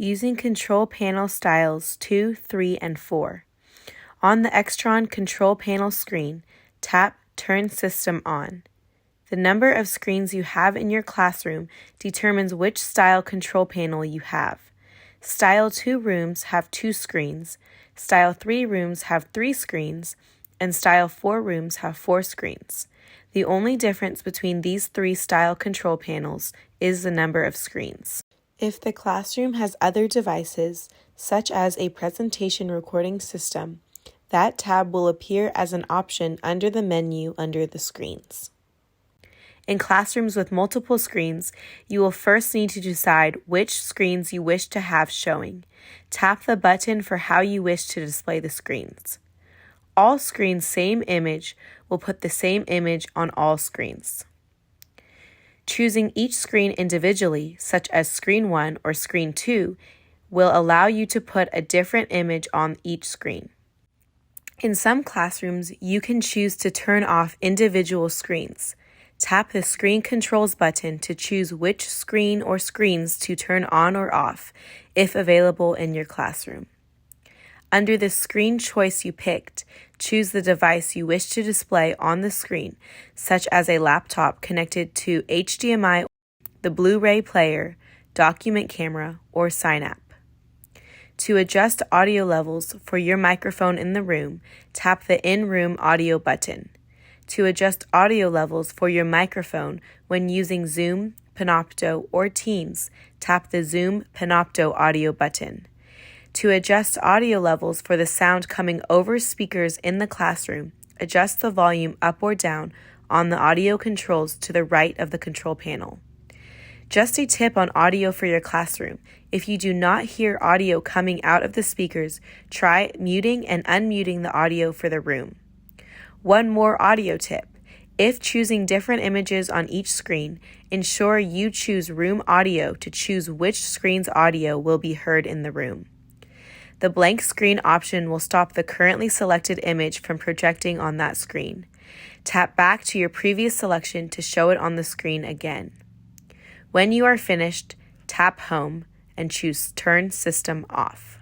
using control panel styles 2, 3, and 4. On the Extron control panel screen, tap Turn System On. The number of screens you have in your classroom determines which style control panel you have. Style 2 rooms have 2 screens, Style 3 rooms have 3 screens, and Style 4 rooms have 4 screens. The only difference between these 3 style control panels is the number of screens. If the classroom has other devices, such as a presentation recording system, that tab will appear as an option under the menu under the screens. In classrooms with multiple screens, you will first need to decide which screens you wish to have showing. Tap the button for how you wish to display the screens. All screens same image will put the same image on all screens. Choosing each screen individually, such as Screen 1 or Screen 2, will allow you to put a different image on each screen. In some classrooms, you can choose to turn off individual screens. Tap the Screen Controls button to choose which screen or screens to turn on or off, if available in your classroom. Under the screen choice you picked, choose the device you wish to display on the screen, such as a laptop connected to HDMI, the Blu-ray player, document camera, or Sign App. To adjust audio levels for your microphone in the room, tap the In-Room Audio button. To adjust audio levels for your microphone when using Zoom, Panopto, or Teams, tap the Zoom Panopto Audio button. To adjust audio levels for the sound coming over speakers in the classroom, adjust the volume up or down on the audio controls to the right of the control panel. Just a tip on audio for your classroom. If you do not hear audio coming out of the speakers, try muting and unmuting the audio for the room. One more audio tip. If choosing different images on each screen, ensure you choose room audio to choose which screen's audio will be heard in the room. The blank screen option will stop the currently selected image from projecting on that screen. Tap back to your previous selection to show it on the screen again. When you are finished, tap Home and choose Turn System Off.